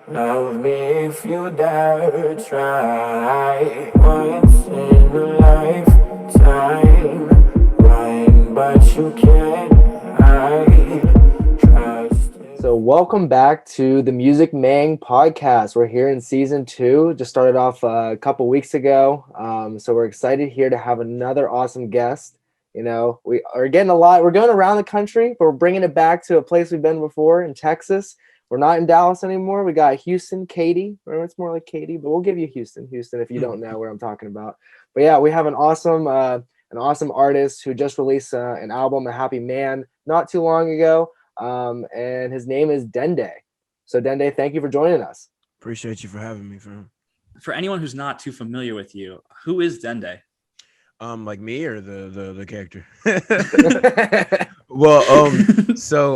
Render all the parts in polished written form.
Love me if you dare try. Once in a lifetime, right? But you can't hide. Trust. So welcome back to the Music Mang podcast. We're here in season 2. Just started off a couple weeks ago. So we're excited here to have another awesome guest. You know, we are getting a lot. We're going around the country, but we're bringing it back to a place we've been before in Texas. We're not in Dallas anymore. We got Houston, Katy. Or it's more like Katy, but we'll give you Houston, if you don't know where I'm talking about. But yeah, we have an awesome artist who just released an album, A Happy Man, not too long ago. And his name is Dende. So Dende, thank you for joining us. Appreciate you for having me, fam. For anyone who's not too familiar with you, who is Dende? Like me or the character? Well,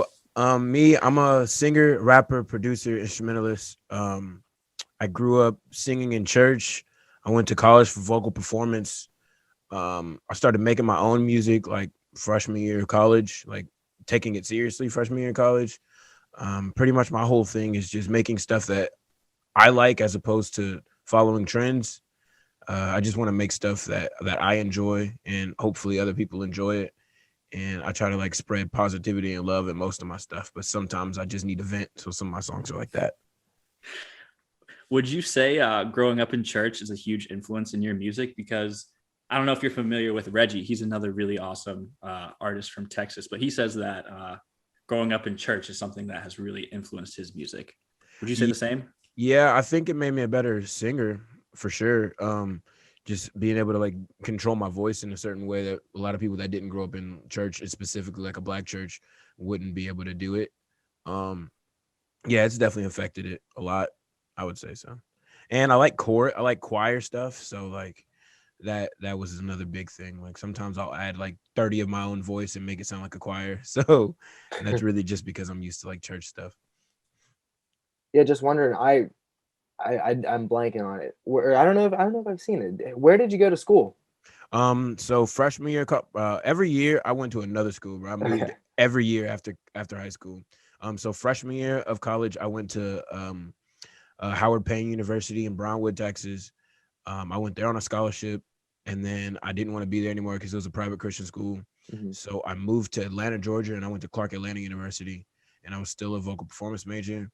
me, I'm a singer, rapper, producer, instrumentalist. I grew up singing in church. I went to college for vocal performance. I started making my own music like freshman year of college, like taking it seriously freshman year of college. Pretty much my whole thing is just making stuff that I like as opposed to following trends. I just want to make stuff that I enjoy and hopefully other people enjoy it. And I try to like spread positivity and love in most of my stuff, but sometimes I just need a vent. So some of my songs are like that. Would you say growing up in church is a huge influence in your music? Because I don't know if you're familiar with Reggie. He's another really awesome artist from Texas, but he says that growing up in church is something that has really influenced his music. Would you say the same? Yeah, I think it made me a better singer for sure. Just being able to like control my voice in a certain way that a lot of people that didn't grow up in church, specifically like a black church, wouldn't be able to do it. Yeah, it's definitely affected it a lot, I would say so. And I like choir stuff. So like that was another big thing. Like sometimes I'll add like 30 of my own voice and make it sound like a choir. So that's really just because I'm used to like church stuff. Yeah, just wondering. I'm blanking on it. I don't know if I've seen it. Where did you go to school? So freshman year, every year I went to another school. Bro. I moved every year after high school. So freshman year of college, I went to Howard Payne University in Brownwood, Texas. I went there on a scholarship, and then I didn't want to be there anymore because it was a private Christian school. Mm-hmm. So I moved to Atlanta, Georgia, and I went to Clark Atlanta University, and I was still a vocal performance major.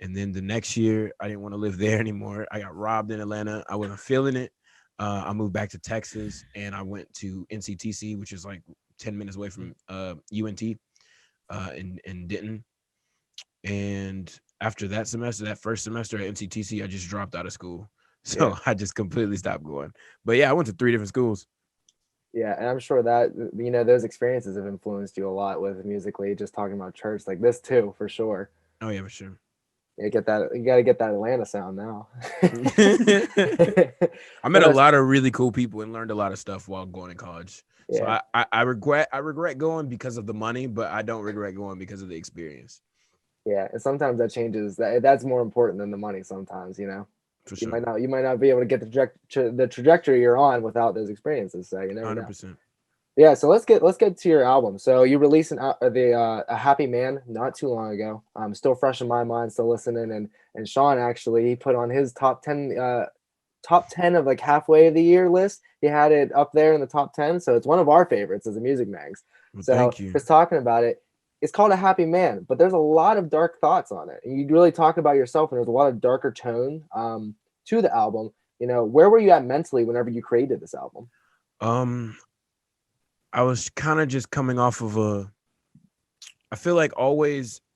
And then the next year, I didn't want to live there anymore. I got robbed in Atlanta. I wasn't feeling it. I moved back to Texas, and I went to NCTC, which is like 10 minutes away from UNT in Denton. And after that first semester at NCTC, I just dropped out of school. So I just completely stopped going. But yeah, I went to 3 different schools. Yeah, and I'm sure that, you know, those experiences have influenced you a lot with musically, just talking about church like this too, for sure. Oh, yeah, for sure. You got to get that Atlanta sound now. I met a lot of really cool people and learned a lot of stuff while going to college. Yeah. So I regret going because of the money, but I don't regret going because of the experience. Yeah, and sometimes that changes. That's more important than the money sometimes, you know. For sure. You might not be able to get the trajectory you're on without those experiences. So you never 100%. Know. Yeah, so let's get to your album. So you released A Happy Man not too long ago. Still fresh in my mind, still listening. And Sean actually, he put on his top 10 of like halfway of the year list. He had it up there in the top 10. So it's one of our favorites as a Music Mangs. Well, so thank you. Just talking about it. It's called A Happy Man, but there's a lot of dark thoughts on it. And you really talk about yourself, and there's a lot of darker tone to the album. You know, where were you at mentally whenever you created this album? I was kind of just coming off of I feel like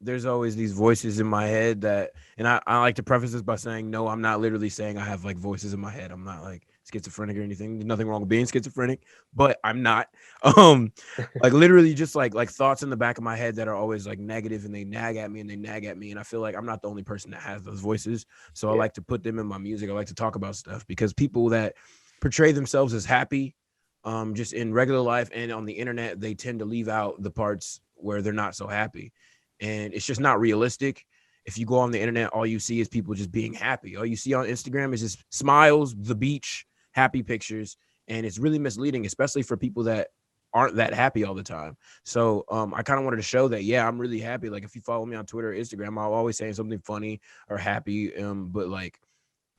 there's always these voices in my head that, and I like to preface this by saying, no, I'm not literally saying I have like voices in my head. I'm not like schizophrenic or anything. There's nothing wrong with being schizophrenic, but I'm not. Like literally just like thoughts in the back of my head that are always like negative, and they nag at me. And I feel like I'm not the only person that has those voices. So I like to put them in my music. I like to talk about stuff because people that portray themselves as happy, just in regular life and on the internet, they tend to leave out the parts where they're not so happy. And it's just not realistic. If you go on the internet, all you see is people just being happy. All you see on Instagram is just smiles, the beach, happy pictures. And it's really misleading, especially for people that aren't that happy all the time. So I kind of wanted to show that, yeah, I'm really happy. Like if you follow me on Twitter or Instagram, I'll always say something funny or happy. But like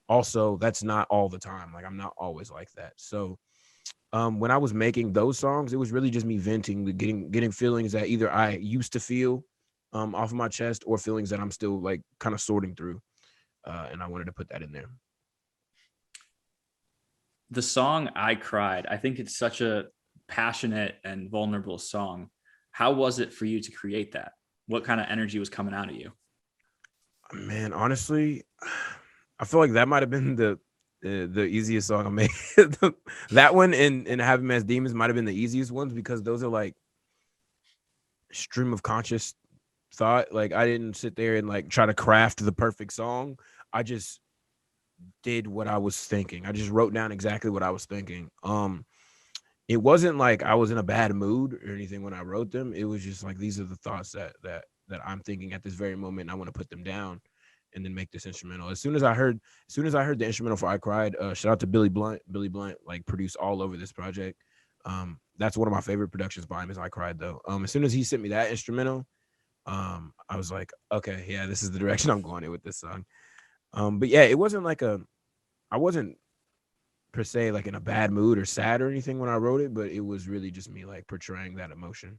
also that's not all the time. Like I'm not always like that. So when I was making those songs, it was really just me venting, getting feelings that either I used to feel off of my chest or feelings that I'm still like kind of sorting through. And I wanted to put that in there. The song I Cried, I think it's such a passionate and vulnerable song. How was it for you to create that? What kind of energy was coming out of you? Man, honestly, I feel like that might have been the easiest song I made. That one and Having As Demons might have been the easiest ones because those are like stream of conscious thought. Like I didn't sit there and like try to craft the perfect song. I just did what I was thinking. I just wrote down exactly what I was thinking. It wasn't like I was in a bad mood or anything when I wrote them. It was just like these are the thoughts that I'm thinking at this very moment. And I want to put them down and then make this instrumental. As soon as I heard the instrumental for I Cried, shout out to Billy Blunt. Billy Blunt like produced all over this project. That's one of my favorite productions by him is I Cried though. As soon as he sent me that instrumental, I was like, okay, yeah, this is the direction I'm going in with this song. But yeah, it wasn't like I wasn't per se like in a bad mood or sad or anything when I wrote it, but it was really just me like portraying that emotion.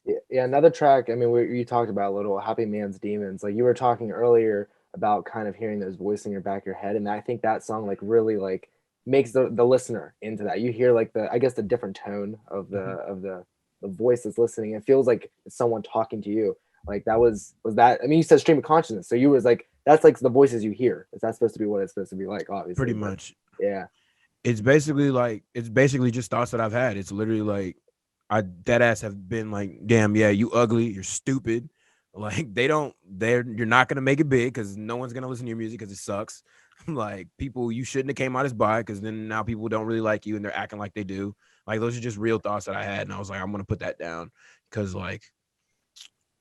Yeah, another track. I mean, you talked about a little Happy Man's Demons. Like you were talking earlier about kind of hearing those voices in your back of your head, and I think that song like really like makes the listener into that. You hear like I guess the different tone of the voice that's listening. It feels like it's someone talking to you. Like that was that. I mean, you said stream of consciousness, so you was like that's like the voices you hear. Is that supposed to be what it's supposed to be like? Obviously, Pretty much. Yeah. It's basically just thoughts that I've had. It's literally like I dead ass have been like, damn, yeah, you ugly, you're stupid. Like you're not gonna make it big because no one's gonna listen to your music because it sucks. Like people you shouldn't have came out as bi because then now people don't really like you and they're acting like they do. Like those are just real thoughts that I had, and I was like, I'm gonna put that down because like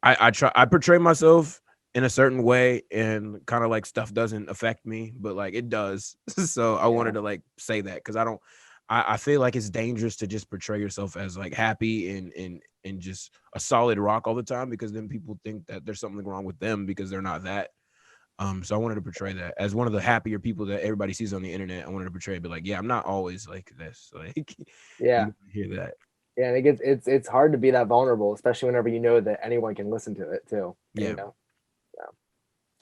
I portray myself in a certain way and kind of like stuff doesn't affect me, but like it does. So I wanted to like say that because I feel like it's dangerous to just portray yourself as like happy and just a solid rock all the time because then people think that there's something wrong with them because they're not that. So I wanted to portray that as one of the happier people that everybody sees on the internet. I wanted to portray it, but like, yeah, I'm not always like this. Like, yeah, you hear that. Yeah, and it's hard to be that vulnerable, especially whenever you know that anyone can listen to it too. Yeah. You know?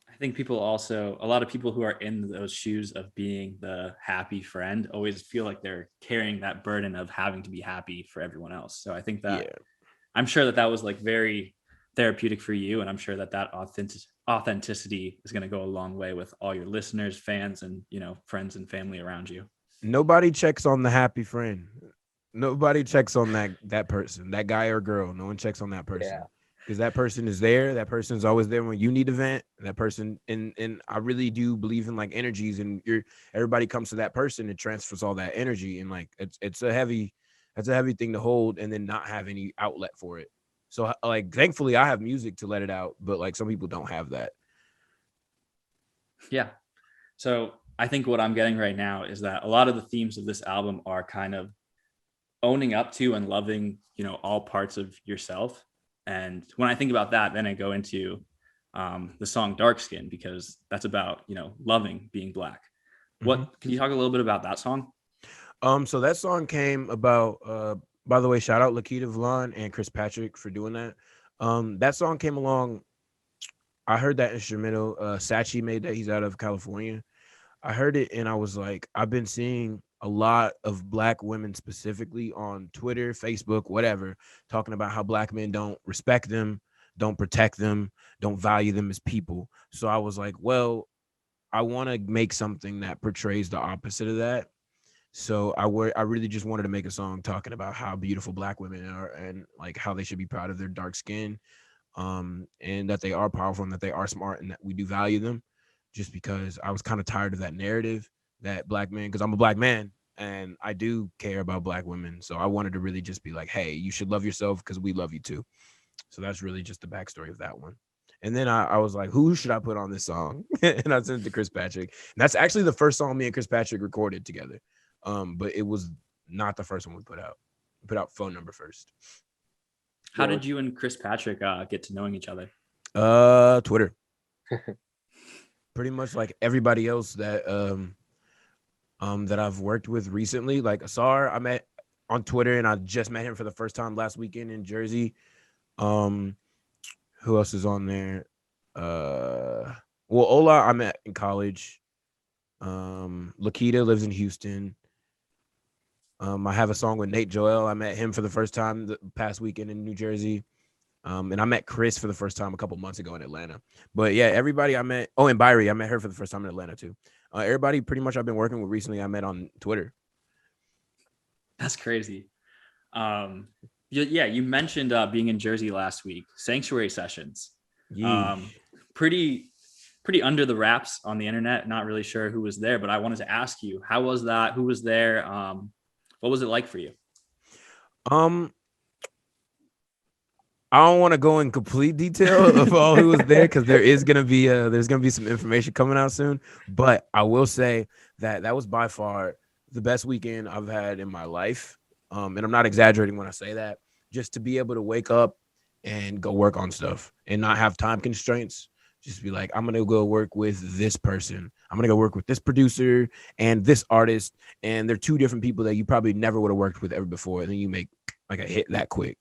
I think a lot of people who are in those shoes of being the happy friend always feel like they're carrying that burden of having to be happy for everyone else. So I think that I'm sure that was like very therapeutic for you. And I'm sure that authenticity is going to go a long way with all your listeners, fans, and, friends and family around you. Nobody checks on the happy friend. Nobody checks on that person, that guy or girl. No one checks on that person because that person is there. That person's always there when you need to vent. That person, and I really do believe in like energies, and everybody comes to that person and transfers all that energy, and like it's a heavy thing to hold, and then not have any outlet for it. So like, thankfully, I have music to let it out, but like some people don't have that. Yeah. So I think what I'm getting right now is that a lot of the themes of this album are kind of owning up to and loving, all parts of yourself. And when I think about that, then I go into the song Dark Skin, because that's about, loving being Black. What can you talk a little bit about that song? So that song came about, by the way, shout out Lakita Vlon and Chris Patrick for doing that. That song came along. I heard that instrumental. Sachi made that. He's out of California. I heard it and I was like, I've been seeing a lot of Black women specifically on Twitter, Facebook, whatever, talking about how Black men don't respect them, don't protect them, don't value them as people. So I was like, well, I want to make something that portrays the opposite of that. So I really just wanted to make a song talking about how beautiful Black women are and like how they should be proud of their dark skin, and that they are powerful and that they are smart and that we do value them. Just because I was kind of tired of that narrative that Black men, because I'm a Black man and I do care about Black women. So I wanted to really just be like, hey, you should love yourself because we love you too. So that's really just the backstory of that one. And then I was like, who should I put on this song? And I sent it to Chris Patrick. And that's actually the first song me and Chris Patrick recorded together. But it was not the first one we put out. put out phone number first. How did you and Chris Patrick get to knowing each other? Twitter. Pretty much like everybody else that that I've worked with recently. Like Asar, I met on Twitter, and I just met him for the first time last weekend in Jersey. Who else is on there? Well, Ola, I met in college. Lakita lives in Houston. I have a song with Nate Joel. I met him for the first time the past weekend in New Jersey. And I met Chris for the first time a couple months ago in Atlanta. But yeah, everybody I met. Oh, and Byrie, I met her for the first time in Atlanta too. Everybody pretty much I've been working with recently, I met on Twitter. That's crazy. You mentioned being in Jersey last week. Sanctuary Sessions. Pretty under the wraps on the internet. Not really sure who was there, but I wanted to ask you, how was that? Who was there? What was it like for you? I don't want to go in complete detail of all who was there because there's gonna be some information coming out soon. But I will say that was by far the best weekend I've had in my life. And I'm not exaggerating when I say that. Just to be able to wake up and go work on stuff and not have time constraints. Just be like, I'm gonna go work with this person. I'm gonna go work with this producer and this artist, and they're two different people that you probably never would have worked with ever before. And then you make like a hit that quick.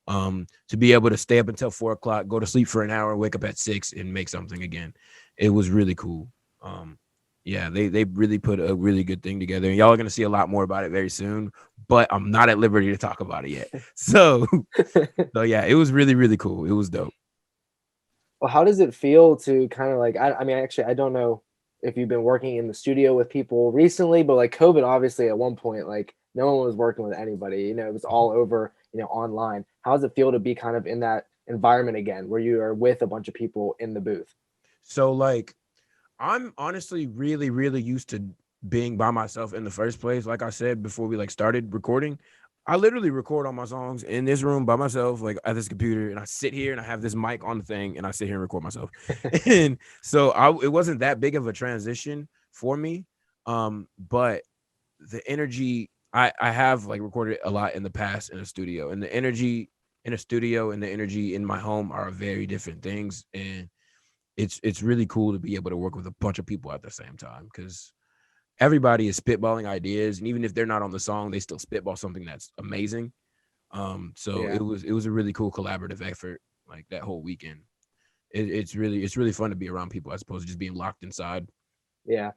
To be able to stay up until 4:00, go to sleep for an hour, wake up at 6 and make something again. It was really cool. Yeah, they really put a really good thing together, and y'all are gonna see a lot more about it very soon. But I'm not at liberty to talk about it yet. So yeah, it was really, really cool. It was dope. Well, how does it feel to kind of like, I mean, actually, I don't know if you've been working in the studio with people recently, but like COVID, obviously at one point, like no one was working with anybody, you know, it was all over, you know, online. How does it feel to be kind of in that environment again, where you are with a bunch of people in the booth? So like, I'm honestly really, really used to being by myself in the first place. Like I said, before we like started recording, I literally record all my songs in this room by myself, like at this computer, and I sit here and I have this mic on the thing and I sit here and record myself. And so it wasn't that big of a transition for me. But the energy I have like recorded a lot in the past in a studio, and the energy in a studio and the energy in my home are very different things. And it's really cool to be able to work with a bunch of people at the same time, because everybody is spitballing ideas, and even if they're not on the song, they still spitball something that's amazing. So Yeah. it was a really cool collaborative effort, like that whole weekend. It's really fun to be around people as opposed to just being locked inside. Yeah.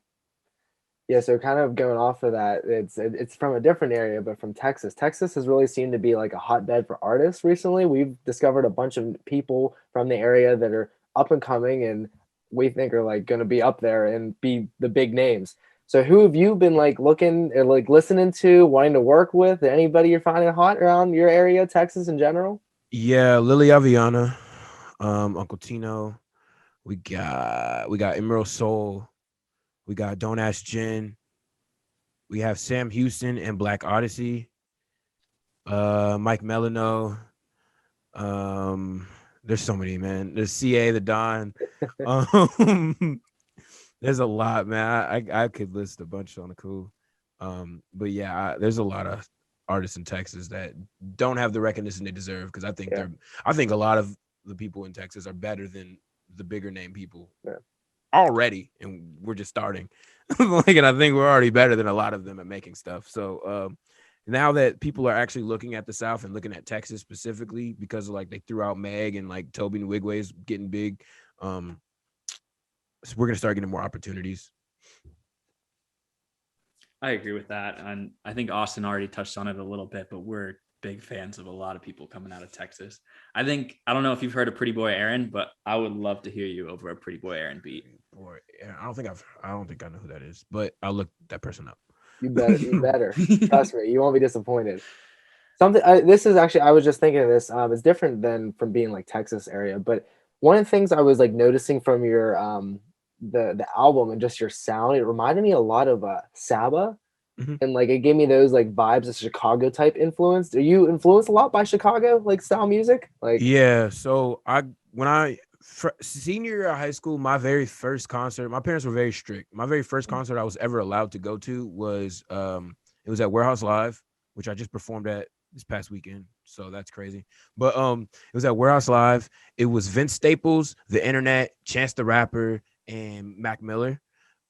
Yeah, so kind of going off of that, it's from a different area, but from Texas. Texas has really seemed to be like a hotbed for artists recently. We've discovered a bunch of people from the area that are up and coming, and we think are like going to be up there and be the big names. So who have you been like looking or like listening to, wanting to work with? Anybody you're finding hot around your area, Texas in general? Yeah, Lily Aviana, Uncle Tino. We got Emerald Soul. We got Don't Ask Jen. We have Sam Houston and Black Odyssey. Mike Melano. There's so many, man. There's CA, the Don. There's a lot, man. I could list a bunch on the cool. But yeah, there's a lot of artists in Texas that don't have the recognition they deserve, because I think I think a lot of the people in Texas are better than the bigger name people already, and we're just starting. Like, and I think we're already better than a lot of them at making stuff. So now that people are actually looking at the South and looking at Texas specifically, because of like they threw out Meg and like Toby Nwigwe's getting big, so we're gonna start getting more opportunities. I agree with that. And I think Austin already touched on it a little bit, but we're big fans of a lot of people coming out of Texas. I don't know if you've heard of Pretty Boy Aaron, but I would love to hear you over a Pretty Boy Aaron beat. Boy, I don't think I know who that is, but I'll look that person up. You better. Trust me, you won't be disappointed. This is actually, I was just thinking of this. It's different than from being like Texas area, but one of the things I was like noticing from your the album and just your sound, it reminded me a lot of Saba, and like it gave me those like vibes of Chicago type influence. Are you influenced a lot by Chicago like style music? Like, yeah, so senior year of high school, my very first concert, my parents were very strict. My very first concert I was ever allowed to go to was it was at Warehouse Live, which I just performed at this past weekend, so that's crazy. But it was at Warehouse Live. It was Vince Staples, The Internet, Chance the Rapper, and Mac Miller.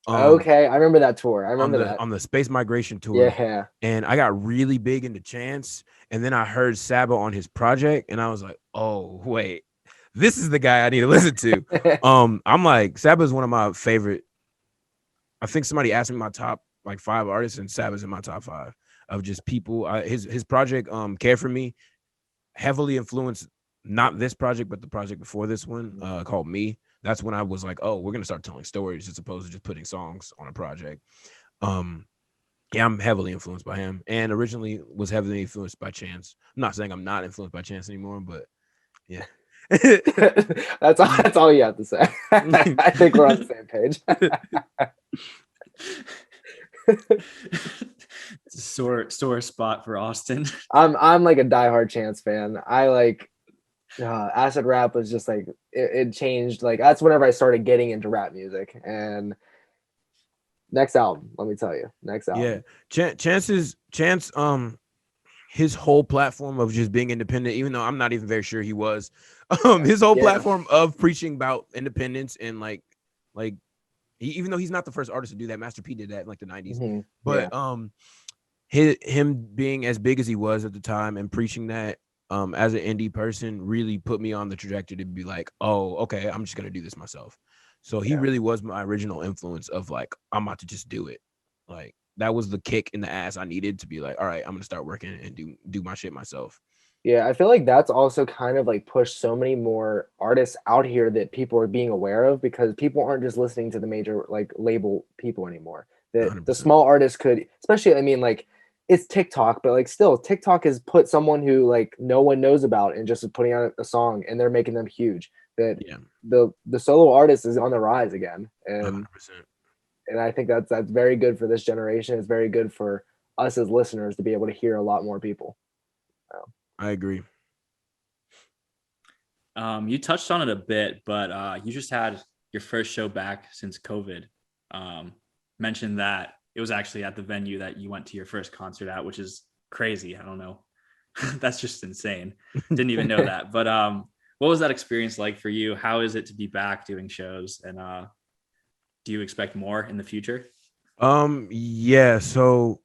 Okay, I remember that tour. I remember that. On the Space Migration tour. Yeah. And I got really big into Chance, and then I heard Saba on his project, and I was like, oh wait, this is the guy I need to listen to. I'm like, Saba is one of my favorite. I think somebody asked me my top like 5 artists, and Saba's in my top 5 of just people. His project, Care for Me, heavily influenced not this project, but the project before this one, called Me. That's when I was like, oh, we're gonna start telling stories as opposed to just putting songs on a project. Yeah, I'm heavily influenced by him, and originally was heavily influenced by Chance. I'm not saying I'm not influenced by Chance anymore, but yeah. That's all you have to say. I think we're on the same page. It's a sore spot for Austin. I'm like a diehard Chance fan. I like acid rap was just like it changed. Like that's whenever I started getting into rap music. And next album, let me tell you, next album. Yeah, Chance, his whole platform of just being independent, even though I'm not even very sure he was, his whole platform of preaching about independence and like even though he's not the first artist to do that, Master P did that in like the 90s. Mm-hmm. But him being as big as he was at the time and preaching that as an indie person really put me on the trajectory to be like, oh, okay, I'm just gonna do this myself. So he really was my original influence of like, I'm about to just do it. Like that was the kick in the ass I needed to be like, all right, I'm gonna start working and do my shit myself. Yeah, I feel like that's also kind of like pushed so many more artists out here that people are being aware of, because people aren't just listening to the major like label people anymore. That 100%. The small artists could, especially, I mean, like it's TikTok, but like still TikTok has put someone who like no one knows about and just putting out a song and they're making them huge. That the solo artist is on the rise again. And 100%. And I think that's very good for this generation. It's very good for us as listeners to be able to hear a lot more people. I agree. You touched on it a bit, but you just had your first show back since COVID. Mentioned that it was actually at the venue that you went to your first concert at, which is crazy. I don't know. That's just insane. Didn't even know that. But what was that experience like for you? How is it to be back doing shows? And do you expect more in the future? Yeah, so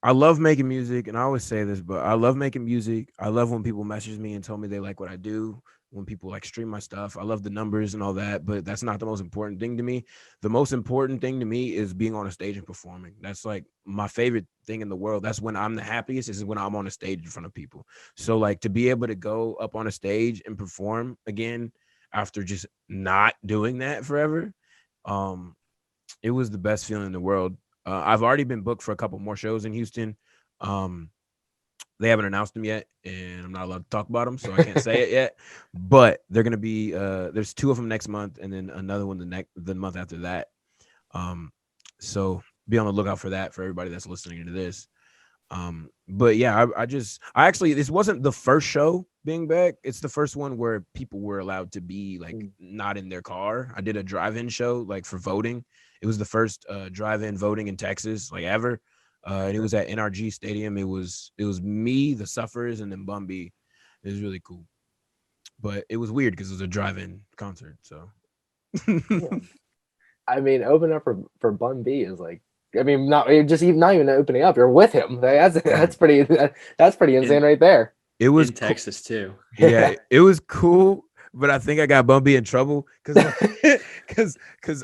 I love making music, and I always say this, but I love making music. I love when people message me and tell me they like what I do, when people like stream my stuff. I love the numbers and all that, but that's not the most important thing to me. The most important thing to me is being on a stage and performing. That's like my favorite thing in the world. That's when I'm the happiest, is when I'm on a stage in front of people. So like to be able to go up on a stage and perform again after just not doing that forever, it was the best feeling in the world. I've already been booked for a couple more shows in Houston. They haven't announced them yet, and I'm not allowed to talk about them, so I can't say it yet. But they're gonna be there's 2 of them next month, and then another one the month after that. So be on the lookout for that for everybody that's listening to this. But yeah, I actually, this wasn't the first show being back. It's the first one where people were allowed to be like not in their car. I did a drive-in show like for voting. It was the first drive-in voting in Texas like ever. And it was at NRG Stadium. It was me, the Sufferers, and then Bun B. It was really cool. But it was weird because it was a drive-in concert. So I mean, open up for Bun B is like, I mean, not even opening up. You're with him. That's pretty insane right there. It was in Texas too. Yeah, it was cool. But I think I got Bumpy in trouble because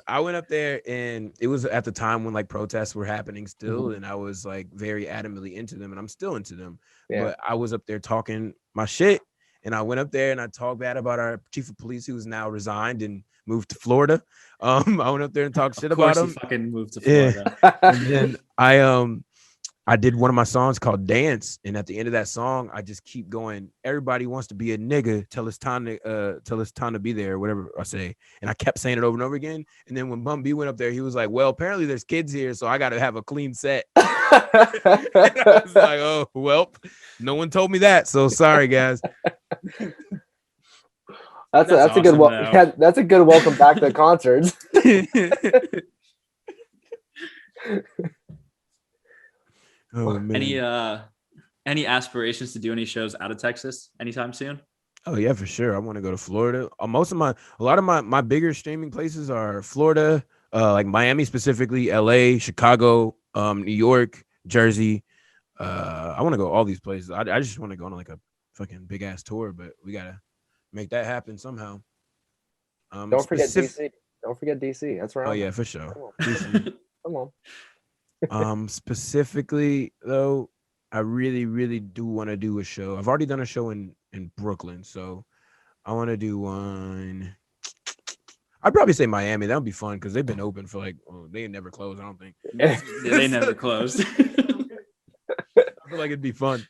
I went up there and it was at the time when like protests were happening still, and I was like very adamantly into them, and I'm still into them. Yeah. But I was up there talking my shit, and I went up there and I talked bad about our chief of police, who's now resigned and moved to Florida. I went up there and talked shit about him. He fucking moved to Florida. Yeah. And then I did one of my songs called Dance, and at the end of that song, I just keep going, everybody wants to be a nigga till it's time to be there, or whatever I say. And I kept saying it over and over again. And then when Bum B went up there, he was like, well, apparently there's kids here, so I got to have a clean set. And I was like, oh, well, no one told me that, so sorry, guys. That's awesome, a good that's a good welcome back to concerts. Oh, man. Any aspirations to do any shows out of Texas anytime soon? Oh yeah, for sure. I want to go to Florida. A lot of my bigger streaming places are Florida, like Miami specifically, LA, Chicago, New York, Jersey. I want to go all these places. I just want to go on like a fucking big ass tour, but we gotta make that happen somehow. Don't forget DC. Don't forget DC. That's right. Oh yeah, for sure. Come on. DC. Come on. Specifically though, I really, really do want to do a show. I've already done a show in Brooklyn, so I want to do one. I'd probably say Miami. That would be fun because they've been open for like, they ain't never closed. I don't think. They never closed. I feel like it'd be fun.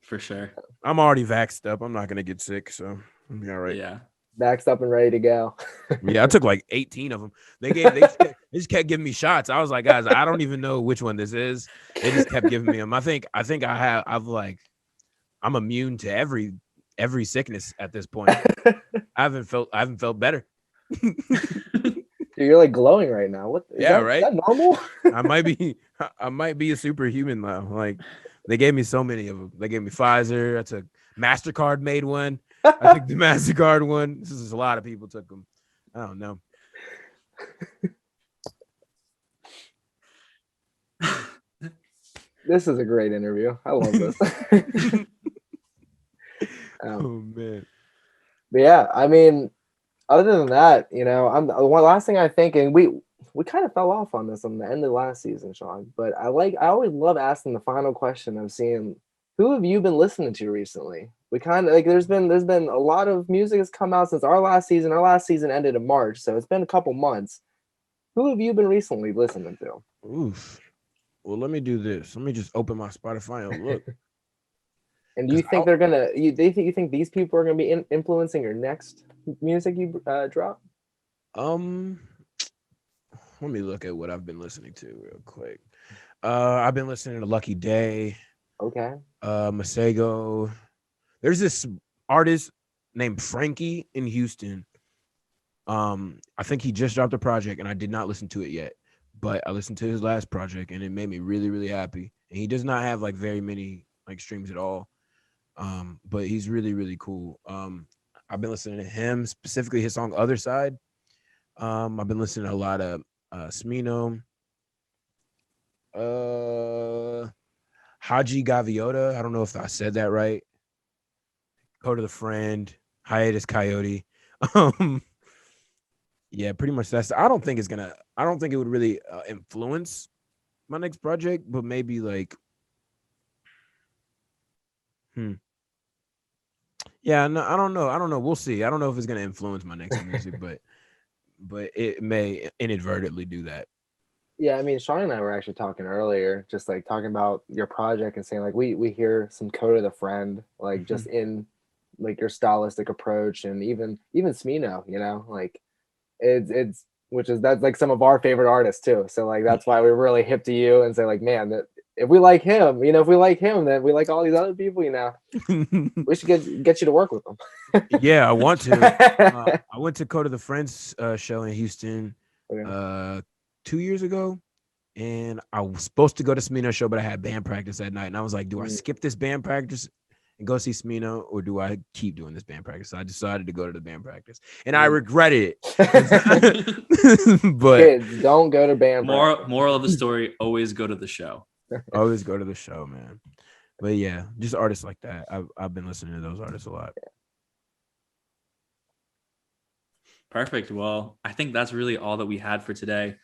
For sure. I'm already vaxxed up. I'm not gonna get sick, so I'll be all right. Yeah. Vaxxed up and ready to go. Yeah, I took like 18 of them. They just kept giving me shots. I was like, guys, I don't even know which one this is. They just kept giving me them. I think I'm immune to every sickness at this point. I haven't felt better. Dude, you're like glowing right now. What? Right? Is that normal? I might be a superhuman now. Like they gave me so many of them. They gave me Pfizer. I took MasterCard made one. I took the MasterCard one. This is a lot of people took them. I don't know. This is a great interview. I love this. Oh man. But yeah, I mean, other than that, I'm one last thing I think, and we kind of fell off on this on the end of last season, Sean. But I always love asking the final question of seeing who have you been listening to recently. We kind of like there's been a lot of music has come out since our last season. Our last season ended in March, so it's been a couple months. Who have you been recently listening to? Oof. Well, let me do this. Let me just open my Spotify and look. And do you think they're gonna? You think these people are gonna be influencing your next music you drop? Let me look at what I've been listening to real quick. I've been listening to Lucky Day. Okay. Masego. There's this artist named Frankie in Houston. I think he just dropped a project and I did not listen to it yet, but I listened to his last project and it made me really, really happy. And he does not have like very many like streams at all. But he's really, really cool. I've been listening to him, specifically his song Other Side. I've been listening to a lot of Smino. Haji Gaviota. I don't know if I said that right. Go to the Friend, Hiatus Coyote. Yeah, pretty much that's. I don't think it would really influence my next project, but maybe like, yeah, no, I don't know. We'll see. I don't know if it's gonna influence my next music, but it may inadvertently do that. Yeah, I mean, Sean and I were actually talking earlier, just like talking about your project and saying like we hear some Code of the Friend, like just in like your stylistic approach, and even Smino, like it's that's like some of our favorite artists too. So like that's why we're really hip to you and say like, man, that if we like him, then we like all these other people, we should get you to work with them. Yeah, I want to. I went to Code of the Friends show in Houston 2 years ago, and I was supposed to go to Smino show, but I had band practice that night, and I was like, do I skip this band practice and go see Smino, or do I keep doing this band practice? So I decided to go to the band practice, and I regretted it. But kids, don't go to band practice. Moral of the story: always go to the show. Always go to the show, man. But yeah, just artists like that. I've been listening to those artists a lot. Perfect. Well, I think that's really all that we had for today.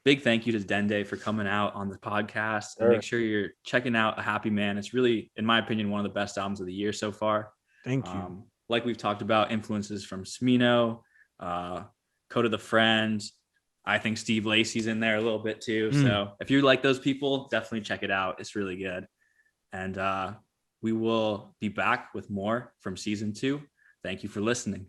Big thank you to Dende for coming out on the podcast. And make sure you're checking out A Happy Man. It's really, in my opinion, one of the best albums of the year so far. Thank you. Like we've talked about, influences from Smino, Code of the Friend. I think Steve Lacy's in there a little bit too. So if you like those people, definitely check it out. It's really good. And we will be back with more from season 2. Thank you for listening.